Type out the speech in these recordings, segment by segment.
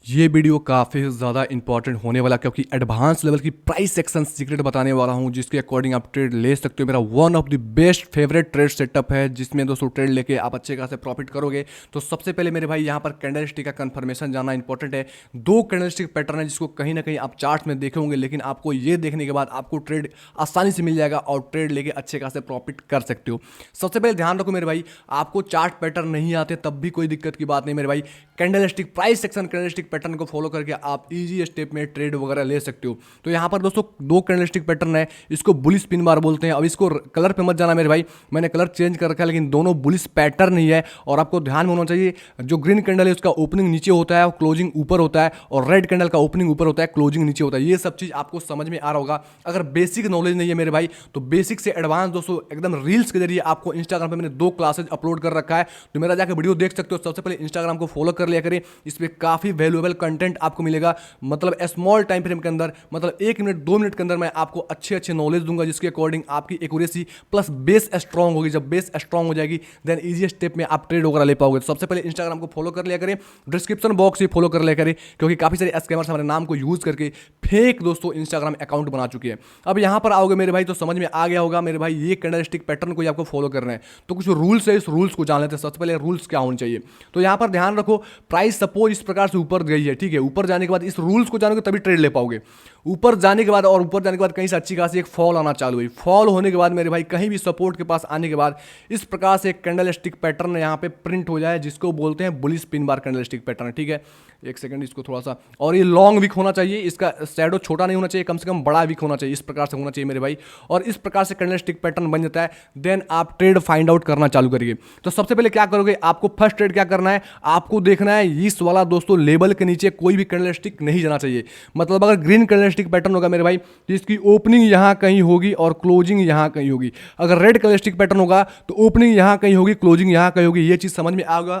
ये वीडियो काफ़ी ज़्यादा इंपॉर्टेंट होने वाला क्योंकि एडवांस लेवल की प्राइस सेक्शन सीक्रेट बताने वाला हूँ जिसके अकॉर्डिंग आप ट्रेड ले सकते हो। मेरा one of the best favourite trade setup है जिसमें दोस्तों ट्रेड लेके आप अच्छे खासे प्रॉफिट करोगे। तो सबसे पहले मेरे भाई यहाँ पर कैंडल स्टिक का कंफर्मेशन जानना इंपॉर्टेंट है। दो कैंडल स्टिक पैटर्न है जिसको कहीं ना कहीं आप चार्ट में देखे होंगे, लेकिन आपको ये देखने के बाद आपको ट्रेड आसानी से मिल जाएगा और ट्रेड लेके अच्छे खासे प्रॉफिट कर सकते हो। सबसे पहले ध्यान रखो मेरे भाई, आपको चार्ट पैटर्न नहीं आते तब भी कोई दिक्कत की बात नहीं मेरे भाई। Candle stick price section candle stick pattern को फॉलो करके आप इजी स्टेप में ट्रेड वगैरह ले सकते हो। तो यहाँ पर दोस्तों दो कैंडलस्टिक पैटर्न है, इसको बुलिश पिन बार बोलते हैं। अब इसको कलर पे मत जाना मेरे भाई, मैंने कलर चेंज कर रखा है, लेकिन दोनों बुलिश पैटर्न ही है। और आपको ध्यान में होना चाहिए, जो ग्रीन कैंडल है उसका ओपनिंग नीचे होता है और क्लोजिंग ऊपर होता है, और रेड कैंडल का ओपनिंग ऊपर होता है, क्लोजिंग नीचे होता है। ये सब चीज़ आपको समझ में आ रहा होगा। अगर बेसिक नॉलेज नहीं है मेरे भाई तो बेसिक से एडवांस दोस्तों एकदम रील्स के जरिए आपको इंस्टाग्राम पे मैंने दो क्लासेज अपलोड कर रखा है, तो मेरा जाकर वीडियो देख सकते हो। सबसे पहले इंस्टाग्राम को फॉलो कर लिया करें, इस पर काफ़ी वैल्यूएबल कंटेंट आपको मिलेगा। मतलब स्मॉल टाइम फ्रेम के अंदर, मतलब 1 मिनट 2 मिनट के अंदर मैं आपको अच्छे अच्छे नॉलेज दूंगा जिसके अकॉर्डिंग आपकी एक्यूरेसी प्लस बेस स्ट्रांग होगी। जब बेस स्ट्रांग हो जाएगी देन इजी स्टेप में आप ट्रेड वगैरह ले पाओगे। तो सबसे पहले इंस्टाग्राम को फॉलो कर लिया करें, डिस्क्रिप्शन बॉक्स भी फॉलो कर लिया करें, क्योंकि काफ़ी सारे स्कैमर्स हमारे नाम को यूज करके फेक दोस्तों इंस्टाग्राम अकाउंट बना चुके हैं। अब यहाँ पर आओगे मेरे भाई तो समझ में आ गया होगा मेरे भाई, ये कैंडल स्टिक पैटर्न को आपको फॉलो करना है। तो कुछ रूल्स है, इस रूल्स को जान लेते हैं। सबसे पहले रूल्स क्या होने चाहिए, तो यहाँ पर ध्यान रखो, प्राइस सपोज इस प्रकार से ऊपर गई है, ठीक है। ऊपर जाने के बाद इस रूल्स को जानोगे तभी ट्रेड ले पाओगे। ऊपर जाने के बाद और ऊपर जाने के बाद कहीं से अच्छी खासी एक फॉल आना चालू हुई। फॉल होने के बाद मेरे भाई कहीं भी सपोर्ट के पास आने के बाद इस प्रकार से एक कैंडल स्टिक पैटर्न यहाँ पे प्रिंट हो जाए, जिसको बोलते हैं bullish pin bar candle stick pattern, ठीक है। एक सेकंड, इसको थोड़ा सा, और ये लॉन्ग विक होना चाहिए, इसका शैडो छोटा नहीं होना चाहिए, कम से कम बड़ा विक होना चाहिए, इस प्रकार से होना चाहिए मेरे भाई। और इस प्रकार से कैंडल स्टिक पैटर्न बन जाता है, देन आप ट्रेड फाइंड आउट करना चालू करिए। तो सबसे पहले क्या करोगे, आपको फर्स्ट ट्रेड क्या करना है, आपको देखना है इस वाला दोस्तों लेवल के नीचे कोई भी कैंडल स्टिक नहीं जाना चाहिए। मतलब अगर ग्रीन कैंडल स्टिक पैटर्न होगा मेरे भाई तो इसकी ओपनिंग यहां कहीं होगी और क्लोजिंग यहां कहीं होगी। अगर रेड कैंडल स्टिक पैटर्न होगा तो ओपनिंग यहां कहीं होगी, क्लोजिंग यहां कहीं होगी। ये चीज समझ में आएगा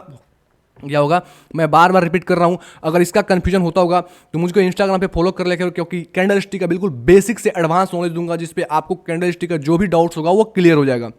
क्या होगा, मैं बार बार रिपीट कर रहा हूं। अगर इसका कंफ्यूजन होता होगा तो मुझको इंस्टाग्राम पे फॉलो कर लेकर, क्योंकि कैंडल स्टिक का बिल्कुल बेसिक से एडवांस नॉलेज दूंगा जिसपे आपको कैंडल स्टिक का जो भी डाउट्स होगा वो क्लियर हो जाएगा।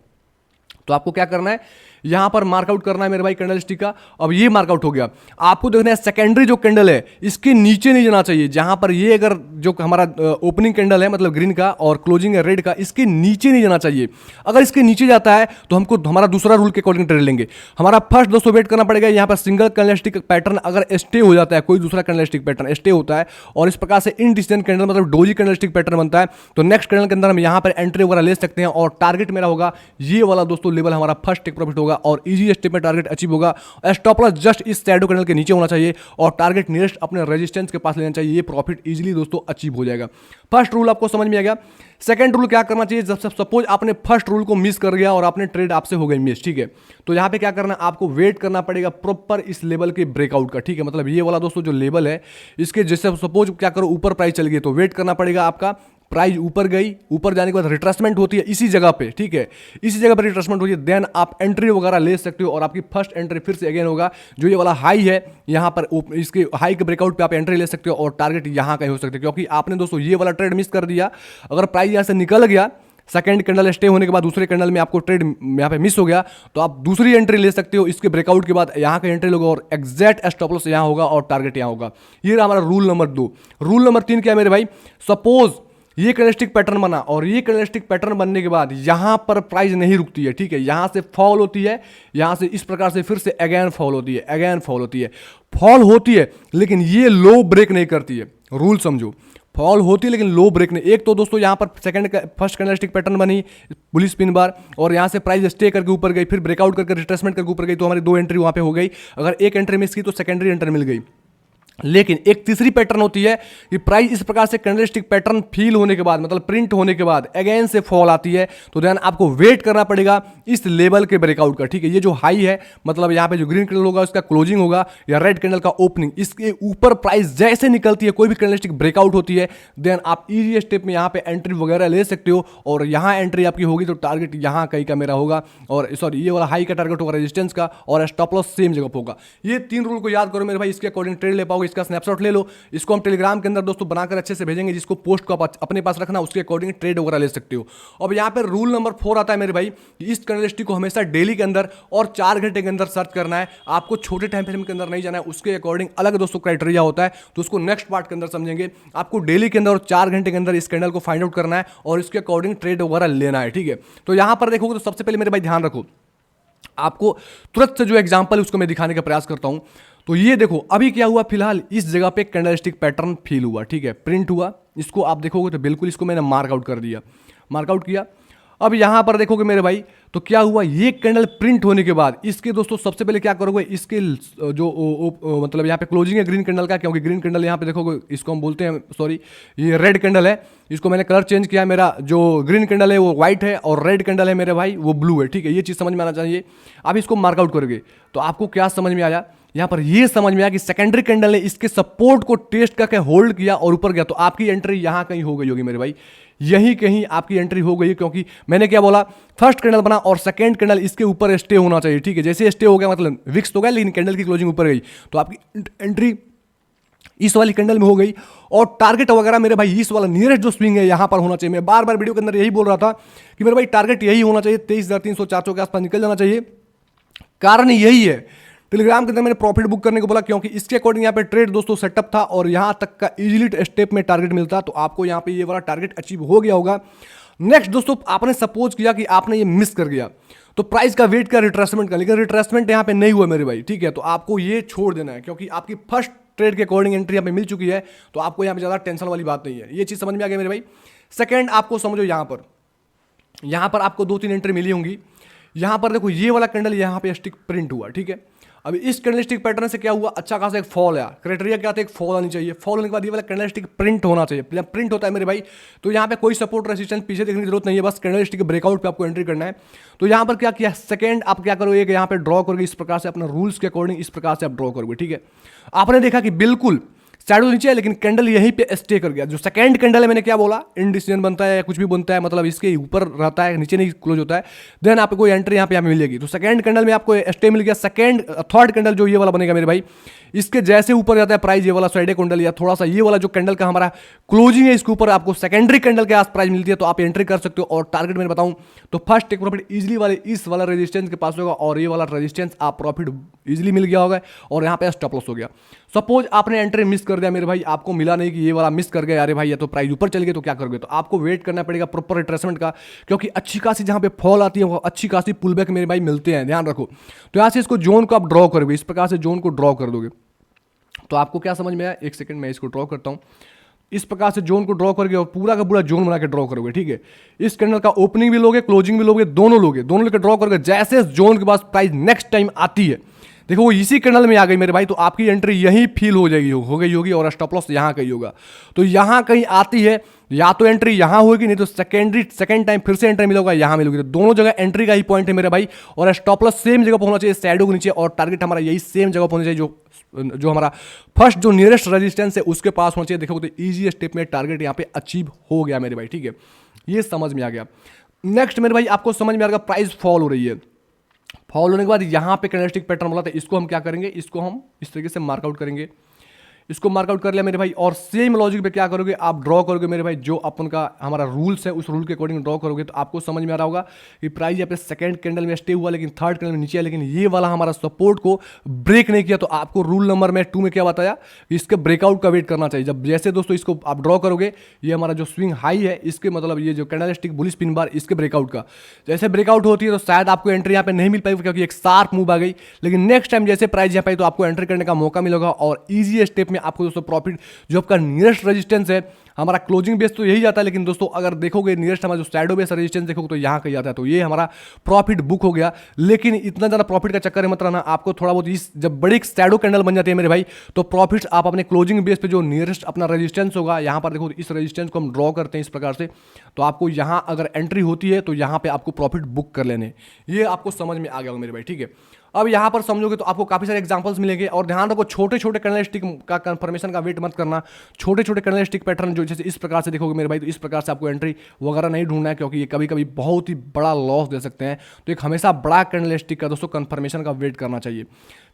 तो आपको क्या करना है, यहां पर मार्कआउट करना है मेरे भाई कैंडल स्टिक का। अब ये मार्कआउट हो गया, आपको देखना है सेकेंडरी जो कैंडल है इसके नीचे नहीं जाना चाहिए। जहां पर ये अगर जो हमारा ओपनिंग कैंडल है मतलब ग्रीन का और क्लोजिंग है रेड का, इसके नीचे नहीं जाना चाहिए। अगर इसके नीचे जाता है तो हमको हमारा दूसरा रूल के अकॉर्डिंग ट्रेड लेंगे। हमारा फर्स्ट दोस्तों वेट करना पड़ेगा, यहां पर सिंगल कैंडल स्टिक पैटर्न अगर स्टे हो जाता है, कोई दूसरा कैंडल स्टिक पैटर्न स्टे होता है और इस प्रकार से इनडिसीजन कैंडल मतलब डोजी कैंडल स्टिक पैटर्न बनता है, तो नेक्स्ट कैंडल के अंदर हम यहां पर एंट्री वगैरह ले सकते हैं। और टारगेट मेरा होगा ये वाला दोस्तों लेवल, हमारा फर्स्ट टेक प्रॉफिट होगा और इजी स्टेप में टारगेट अचीव होगा। स्टॉप लॉस जस्ट इस शैडो कैंडल के नीचे होना चाहिए और टारगेट नियरेस्ट अपने रेजिस्टेंस के पास लेना चाहिए। ये प्रॉफिट इजीली दोस्तों अचीव हो जाएगा। फर्स्ट रूल आपको समझ में आ गया। सेकंड रूल क्या करना चाहिए, जब सपोज आपने फर्स्ट रूल को मिस कर गया और आपने ट्रेड आपसे हो गई मिस, ठीक है, तो यहां पे क्या करना, आपको वेट करना पड़ेगा प्रॉपर इस लेवल के ब्रेकआउट का, ठीक है। मतलब ये वाला दोस्तों जो लेवल है इसके जैसे सपोज क्या करो ऊपर प्राइस चल गई तो वेट करना पड़ेगा आपका, प्राइस ऊपर गई, ऊपर जाने के बाद रिट्रेसमेंट होती है इसी जगह पे, ठीक है, इसी जगह पर रिट्रेसमेंट होती है, देन आप एंट्री वगैरह ले सकते हो और आपकी फर्स्ट एंट्री फिर से अगेन होगा जो ये वाला हाई है, यहां पर इसके हाई के ब्रेकआउट पे आप एंट्री ले सकते हो और टारगेट यहां कहीं हो सकते हो। क्योंकि आपने दोस्तों ये वाला ट्रेड मिस कर दिया, अगर प्राइस यहां से निकल गया सेकंड कैंडल स्टे होने के बाद दूसरे कैंडल में आपको ट्रेड यहाँ पे मिस हो गया तो आप दूसरी एंट्री ले सकते हो, इसके ब्रेकआउट के बाद यहाँ का एंट्री लोगे और एग्जैक्ट स्टॉप लॉस यहाँ होगा और टारगेट यहाँ होगा। ये रहा हमारा रूल नंबर 2। रूल नंबर 3 क्या है मेरे भाई, सपोज ये कैंडलस्टिक पैटर्न बना और ये कैंडलस्टिक पैटर्न बनने के बाद यहां पर प्राइस नहीं रुकती है, ठीक है, यहां से फॉल होती है, यहां से इस प्रकार से फिर से अगेन फॉल होती है, अगेन फॉल होती है, फॉल होती है लेकिन ये लो ब्रेक नहीं करती है। रूल समझो, फॉल होती है लेकिन लो ब्रेक नहीं। एक तो दोस्तों यहां पर फर्स्ट कैंडलस्टिक पैटर्न बनी बुलिश पिन बार और यहां से प्राइस स्टे करके ऊपर गई, फिर ब्रेकआउट करके रिट्रेसमेंट करके ऊपर गई, तो हमारी 2 एंट्री वहां पे हो गई। अगर एक एंट्री मिस की तो सेकेंडरी एंट्री मिल गई। लेकिन एक तीसरी पैटर्न होती है कि प्राइस इस प्रकार से कैंडलस्टिक पैटर्न फील होने के बाद मतलब प्रिंट होने के बाद अगेन से फॉल आती है, तो देन आपको वेट करना पड़ेगा इस लेवल के ब्रेकआउट का, ठीक है। ये जो हाई है मतलब यहाँ पे जो ग्रीन कैंडल होगा उसका क्लोजिंग होगा या रेड कैंडल का ओपनिंग, इसके ऊपर प्राइस जैसे निकलती है, कोई भी कैंडलस्टिक ब्रेकआउट होती है, देन आप इजी स्टेप में यहाँ पे एंट्री वगैरह ले सकते हो और यहाँ एंट्री आपकी होगी तो टारगेट यहाँ कहीं का मेरा होगा, और सॉरी ये वाला हाई का टारगेट होगा रेजिस्टेंस का और स्टॉप लॉस सेम जगह पर होगा। ये 3 रूल को याद करो मेरे भाई, इसके अकॉर्डिंग ट्रेड ले पाओगे। होगा इसका स्नैपशॉट ले लो, इसको हम टेलीग्राम के अंदर दोस्तों बनाकर अच्छे से भेजेंगे, जिसको पोस्ट को आप अपने पास रखना, उसके अकॉर्डिंग ट्रेड वगैरह ले सकते हो। अब यहाँ पर रूल नंबर 4 आता है मेरे भाई, इस कैंडलस्टिक को हमेशा डेली के अंदर और 4 घंटे के अंदर सर्च करना है, आपको छोटे टाइम फ्रेम के अंदर नहीं जाना है, उसके अकॉर्डिंग अलग दोस्तों क्राइटेरिया होता है, तो उसको नेक्स्ट पार्ट के अंदर समझेंगे। आपको डेली के अंदर और 4 घंटे के अंदर इस कैंडल को फाइंड आउट करना है और इसके अकॉर्डिंग ट्रेड वगैरह लेना है, ठीक है। तो यहां पर देखोगे तो सबसे पहले मेरे भाई ध्यान रखो, आपको तुरंत से जो एग्जांपल है उसको मैं दिखाने का प्रयास करता हूं। तो ये देखो अभी क्या हुआ, फिलहाल इस जगह पे कैंडलस्टिक पैटर्न फील हुआ, ठीक है, प्रिंट हुआ, इसको आप देखोगे तो बिल्कुल इसको मैंने मार्कआउट कर दिया, मार्कआउट किया। अब यहां पर देखोगे मेरे भाई तो क्या हुआ, ये कैंडल प्रिंट होने के बाद इसके दोस्तों सबसे पहले क्या करोगे, इसके जो मतलब यहाँ पे क्लोजिंग है ग्रीन कैंडल का, क्योंकि ग्रीन कैंडल यहाँ पे देखोगे इसको हम बोलते हैं, सॉरी ये रेड कैंडल है, इसको मैंने कलर चेंज किया, मेरा जो ग्रीन कैंडल है वो व्हाइट है और रेड कैंडल है मेरे भाई वो ब्लू है, ठीक है, ये चीज़ समझ में आना चाहिए। आप इसको मार्कआउट करोगे तो आपको क्या समझ में आया, यहाँ पर ये समझ में आया कि सेकेंडरी कैंडल ने इसके सपोर्ट को टेस्ट करके होल्ड किया और ऊपर गया, तो आपकी एंट्री यहाँ कहीं हो गई होगी मेरे भाई, यही कहीं आपकी एंट्री हो गई, क्योंकि मैंने क्या बोला, फर्स्ट कैंडल बना और सेकंड कैंडल इसके ऊपर स्टे होना चाहिए, ठीक है, जैसे स्टे हो गया मतलब विक्स तो गया लेकिन कैंडल की क्लोजिंग ऊपर गई, तो आपकी एंट्री इस वाली कैंडल में हो गई। और टारगेट वगैरह मेरे भाई इस वाला नियरेस्ट जो स्विंग है यहां पर होना चाहिए, मैं बार बार वीडियो के अंदर यही बोल रहा था कि मेरे भाई टारगेट यही होना चाहिए, 23,300 400 के आसपास निकल जाना चाहिए। कारण यही है, टेलीग्राम के अंदर मैंने प्रॉफिट बुक करने को बोला, क्योंकि इसके अकॉर्डिंग यहाँ पे ट्रेड दोस्तों सेटअप था और यहां तक का इजीली स्टेप में टारगेट मिलता, तो आपको यहाँ पे ये वाला टारगेट अचीव हो गया होगा। नेक्स्ट दोस्तों आपने सपोज किया कि आपने ये मिस कर गया, तो प्राइस का वेट का रिट्रेसमेंट का, लेकिन रिट्रेसमेंट यहाँ पे नहीं हुआ मेरे भाई, ठीक है, तो आपको ये छोड़ देना है, क्योंकि आपकी फर्स्ट ट्रेड के अकॉर्डिंग एंट्री यहाँ पे मिल चुकी है, तो आपको यहाँ पे ज़्यादा टेंशन वाली बात नहीं है, ये चीज़ समझ में आ गया मेरे भाई। सेकेंड आपको समझो, यहाँ पर आपको 2-3 एंट्री मिली होंगी। यहाँ पर देखो ये वाला कैंडल यहाँ पे स्टिक प्रिंट हुआ, ठीक है, अब इस कैंडलस्टिक पैटर्न से क्या हुआ, अच्छा खासा एक फॉल आया, क्राइटेरिया क्या था, एक फॉल आनी चाहिए, फॉल होने के बाद ये वाला कैंडलस्टिक प्रिंट होना चाहिए, प्रिंट होता है मेरे भाई, तो यहाँ पे कोई सपोर्ट रेजिस्टेंस पीछे देखने की जरूरत नहीं है, बस कैंडलस्टिक ब्रेकआउट पे आपको एंट्री करना है। तो यहाँ पर क्या किया, सेकंड आप क्या करोगे, यहाँ पे ड्रॉ करोगे, इस प्रकार से अपने रूल्स के अकॉर्डिंग इस प्रकार से आप ड्रॉ करोगे, ठीक है। आपने देखा कि बिल्कुल शैडो नीचे है लेकिन कैंडल यहीं पे स्टे कर गया, जो सेकंड कैंडल है मैंने क्या बोला, इंडिसीजन बनता है या कुछ भी बनता है, मतलब इसके ऊपर रहता है नीचे नहीं क्लोज होता है, देन आपको कोई एंट्री यहाँ पे मिलेगी, तो सेकंड कैंडल में आपको स्टे मिल गया। सेकंड थर्ड कैंडल जो ये वाला बनेगा मेरे भाई, इसके जैसे ऊपर जाता है प्राइस, ये वाला साइड कैंडल या थोड़ा सा ये वाला जो कैंडल का हमारा क्लोजिंग है इसके ऊपर आपको सेकेंडरी कैंडल के आस प्राइस मिलती है, तो आप एंट्री कर सकते हो। और टारगेट मैंने बताऊं तो फर्स्ट टेक प्रॉफिट इजीली वाले इस वाला रेजिस्टेंस के पास होगा और ये वाला रेजिस्टेंस आप प्रॉफिट इजीली मिल गया होगा और यहाँ पे स्टॉप लॉस हो गया। सपोज आपने एंट्री मिस कर दिया मेरे भाई, आपको मिला नहीं कि ये वाला मिस कर गया, अरे भाई ये तो प्राइस ऊपर चल गए, तो क्या करोगे, तो आपको वेट करना पड़ेगा प्रॉपर रिट्रेसमेंट का, क्योंकि अच्छी खासी जहाँ पे फॉल आती है वो अच्छी खासी पुल बैक मेरे भाई मिलते हैं, ध्यान रखो। तो यहाँ से इसको जोन को आप ड्रॉ करोगे, इस प्रकार से जोन को ड्रॉ कर दोगे, तो आपको क्या समझ में आया, एक सेकंड मैं इसको ड्रॉ करता हूं, इस प्रकार से जोन को ड्रॉ करके और पूरा का पूरा जोन बना के ड्रॉ करोगे, ठीक है। इस कैंडल का ओपनिंग भी लोगे, क्लोजिंग भी लोगे, दोनों लेके ड्रॉ करोगे। जैसे जोन के बाद प्राइस नेक्स्ट टाइम आती है, देखो वो इसी कैंडल में आ गई मेरे भाई, तो आपकी एंट्री यहीं फील हो जाएगी, हो गई होगी और स्टॉप लॉस यहाँ कहीं होगा। तो यहाँ कहीं आती है, या तो एंट्री यहाँ होगी, नहीं तो सेकंड टाइम फिर से एंट्री मिलेगा, यहाँ मिलेगी, तो दोनों जगह एंट्री का ही पॉइंट है मेरे भाई। और स्टॉप लॉस सेम जगह पर होना चाहिए, शैडो के नीचे, और टारगेट हमारा यही सेम जगह पर होना चाहिए, जो हमारा फर्स्ट जो नियरेस्ट रेजिस्टेंस है उसके पास होना चाहिए। देखो तो इजी स्टेप में टारगेट यहाँ पे अचीव हो गया मेरे भाई, ठीक है, ये समझ में आ गया। नेक्स्ट मेरे भाई आपको समझ में आ गया, प्राइस फॉल हो रही है, फॉल होने के बाद यहाँ पे कैंडलस्टिक पैटर्न बोला था, इसको हम क्या करेंगे, इसको हम इस तरीके से मार्कआउट करेंगे, इसको मार्कआउट कर लिया मेरे भाई। और सेम लॉजिक पे क्या करोगे, आप ड्रॉ करोगे मेरे भाई, जो अपन का हमारा रूल्स है उस रूल के अकॉर्डिंग ड्रॉ करोगे, तो आपको समझ में आ रहा होगा कि प्राइस यहाँ पे सेकंड कैंडल में स्टे हुआ लेकिन थर्ड कैंडल में नीचे है, लेकिन ये वाला हमारा सपोर्ट को ब्रेक नहीं किया। तो आपको रूल नंबर में 2 में क्या बताया कि इसके ब्रेकआउट का वेट करना चाहिए। जब जैसे दोस्तों इसको आप ड्रॉ करोगे, ये हमारा जो स्विंग हाई है इसके मतलब ये जो कैंडलस्टिक बुलिश पिन बार इसके ब्रेकआउट का जैसे ब्रेकआउट होती है, तो शायद आपको एंट्री यहाँ पे नहीं मिल पाएगी क्योंकि एक शार्प मूव आ गई, लेकिन नेक्स्ट टाइम जैसे प्राइस यहाँ पे तो आपको एंट्री करने का मौका मिलेगा और ईजी स्टेप में आपको दोस्तों प्रॉफिट जो आपका नियरेस्ट रेजिस्टेंस है, हमारा क्लोजिंग बेस तो यही जाता है, लेकिन दोस्तों अगर देखोगे नियरेस्ट हमारा जो शैडो बेस रेजिस्टेंस देखोगे तो यहाँ कहीं जाता है, तो ये हमारा प्रॉफिट बुक हो गया। लेकिन इतना ज़्यादा प्रॉफिट का चक्कर है मत रहना, आपको थोड़ा बहुत इस जब बड़ी शैडो कैंडल बन जाती है मेरे भाई, तो प्रॉफिट आप अपने क्लोजिंग बेस पे जो नियरेस्ट अपना रेजिस्टेंस होगा, यहाँ पर देखो इस रेजिस्टेंस को हम ड्रॉ करते हैं इस प्रकार से, तो आपको यहाँ अगर एंट्री होती है तो यहाँ पे आपको प्रॉफिट बुक कर लेने, ये आपको समझ में आ गया होगा मेरे भाई, ठीक है। अब यहाँ पर समझोगे तो आपको काफ़ी सारे एग्जांपल्स मिलेंगे। और ध्यान रखो, छोटे छोटे कैंडलस्टिक का कंफर्मेशन का वेट मत करना। छोटे छोटे कैंडलस्टिक पैटर्न जो जैसे इस प्रकार से देखोगे मेरे भाई, तो इस प्रकार से आपको एंट्री वगैरह नहीं ढूंढना है, क्योंकि ये कभी कभी बहुत ही बड़ा लॉस दे सकते हैं। तो एक हमेशा बड़ा कैंडलस्टिक का दोस्तों कंफर्मेशन का वेट करना चाहिए।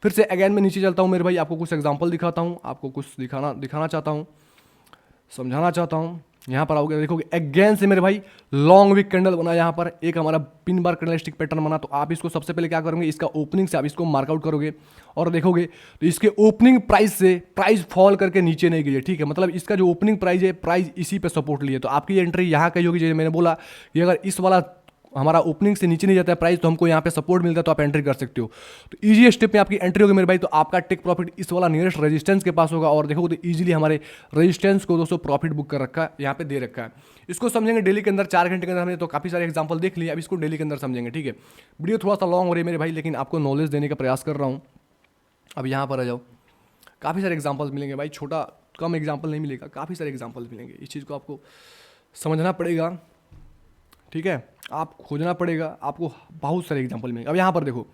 फिर से अगेन मैं नीचे चलता हूँ मेरे भाई, आपको कुछ एग्जाम्पल दिखाता हूँ, आपको कुछ दिखाना चाहता हूँ, समझाना चाहता हूँ। यहाँ पर आओगे देखोगे अगेन से मेरे भाई लॉन्ग विक कैंडल बना, यहाँ पर एक हमारा पिन बार कैंडलस्टिक पैटर्न बना। तो आप इसको सबसे पहले क्या करोगे, इसका ओपनिंग से आप इसको मार्कआउट करोगे और देखोगे तो इसके ओपनिंग प्राइस से प्राइस फॉल करके नीचे नहीं गई है, ठीक है। मतलब इसका जो ओपनिंग प्राइस है, प्राइस इसी पे सपोर्ट लिए। तो आपकी एंट्री यहाँ कही होगी, जैसे मैंने बोला कि अगर इस वाला हमारा ओपनिंग से नीचे नहीं जाता है प्राइस, तो हमको यहाँ पे सपोर्ट मिलता है, तो आप एंट्री कर सकते हो। तो इजी स्टेप में आपकी एंट्री होगी मेरे भाई। तो आपका टेक प्रॉफिट इस वाला नियरेस्ट रेजिस्टेंस के पास होगा, और देखोगे तो इजीली हमारे रेजिस्टेंस को दोस्तों प्रॉफिट बुक कर रखा है, यहाँ पे दे रखा है। इसको समझेंगे डेली के अंदर 4 घंटे के अंदर। हमने तो काफ़ी सारे एग्जाम्पल देख लिए, अब इसको डेली के अंदर समझेंगे, ठीक है। वीडियो थोड़ा सा लॉन्ग हो रही है मेरे भाई, लेकिन आपको नॉलेज देने का प्रयास कर रहा हूँ। अब यहाँ पर आ जाओ, काफ़ी सारे एग्जाम्पल्स मिलेंगे भाई, छोटा कम एग्जाम्पल नहीं मिलेगा, काफ़ी सारे एग्जाम्पल्स मिलेंगे। इस चीज़ को आपको समझना पड़ेगा, ठीक है, आप खोजना पड़ेगा, आपको बहुत सारे एग्जांपल मिलेंगे। अब यहाँ पर देखो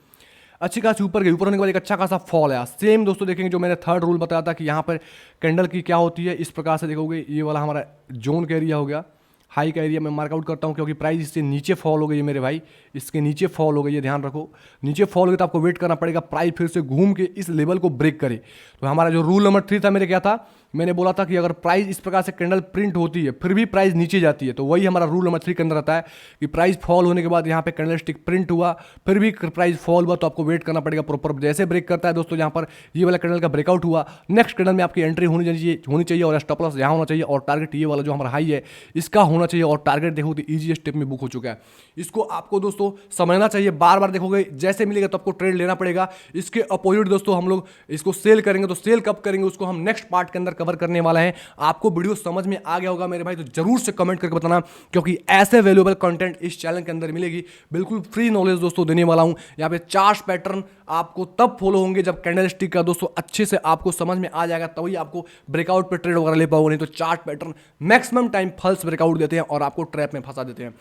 अच्छी खासी ऊपर गई, ऊपर होने के बाद एक अच्छा खासा फॉल है। सेम दोस्तों देखेंगे जो मैंने थर्ड रूल बताया था कि यहाँ पर कैंडल की क्या होती है, इस प्रकार से देखोगे ये वाला हमारा जोन का एरिया हो गया, हाई का एरिया मैं मार्कआउट करता हूँ, क्योंकि प्राइस इससे नीचे फॉल हो गई है मेरे भाई, इसके नीचे फॉल हो गई है, ध्यान रखो। नीचे फॉल हो गई तो आपको वेट करना पड़ेगा प्राइस फिर से घूम के इस लेवल को ब्रेक करे। तो हमारा जो रूल नंबर 3 था मेरे, क्या था, मैंने बोला था कि अगर प्राइस इस प्रकार से कैंडल प्रिंट होती है फिर भी प्राइस नीचे जाती है, तो वही हमारा रूल नंबर 3 के अंदर आता है कि प्राइस फॉल होने के बाद यहाँ पे कैंडल स्टिक प्रिंट हुआ, फिर भी प्राइस फॉल हुआ, तो आपको वेट करना पड़ेगा प्रॉपर। जैसे ब्रेक करता है दोस्तों, यहाँ पर ये वाला कैंडल का ब्रेकआउट हुआ, नेक्स्ट कैंडल में आपकी एंट्री होनी चाहिए और स्टॉप लॉस यहाँ होना चाहिए, और टारगेट ये वाला जो हमारा हाई है इसका होना चाहिए, और टारगेट देखो तो ईजी स्टेप में बुक हो चुका है। इसको आपको दोस्तों समझना चाहिए, बार बार देखोगे जैसे मिलेगा तो आपको ट्रेड लेना पड़ेगा। इसके अपोजिट दोस्तों हम लोग इसको सेल करेंगे, तो सेल कब करेंगे उसको हम नेक्स्ट पार्ट के अंदर कवर करने वाला है। आपको वीडियो समझ में आ गया होगा मेरे भाई, तो जरूर से कमेंट करके बताना, क्योंकि ऐसे वैल्यूएबल कंटेंट इस चैनल के अंदर मिलेगी। बिल्कुल फ्री नॉलेज दोस्तों देने वाला हूं। यहाँ पे चार्ट पैटर्न आपको तब फॉलो होंगे जब कैंडलस्टिक का दोस्तों अच्छे से आपको समझ में आ जाएगा, तभी आपको ब्रेकआउट पे ट्रेड वगैरह ले पाओगे, नहीं तो chart pattern maximum time false breakout देते हैं और आपको ट्रैप में फंसा देते हैं।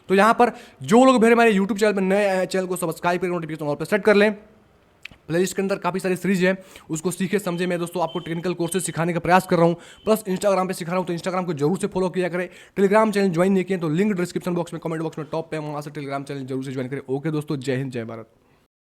तो यहाँ पर जो लोग मेरे यूट्यूब चैनल पर नए आए हैं, चैनल को सब्सक्राइब करके नोटिफिकेशन ऑल पे सेट कर लें। प्लेलिस्ट के अंदर काफ़ी सारी सीरीज है, उसको सीखे समझे मैं दोस्तों आपको टेक्निकल कोर्सेज सिखाने का प्रयास कर रहा हूँ। प्लस इंस्टाग्राम पे सिखा रहा हूँ, तो इंस्टाग्राम को जरूर से फॉलो किया करें। टेलीग्राम चैनल ज्वाइन नहीं किए तो लिंक डिस्क्रिप्शन बॉक्स में, कमेंट बॉक्स में टॉप पे, वहाँ से टेलीग्राम चैनल जरूर से ज्वाइन करें। ओके दोस्तों, जय हिंद, जय भारत।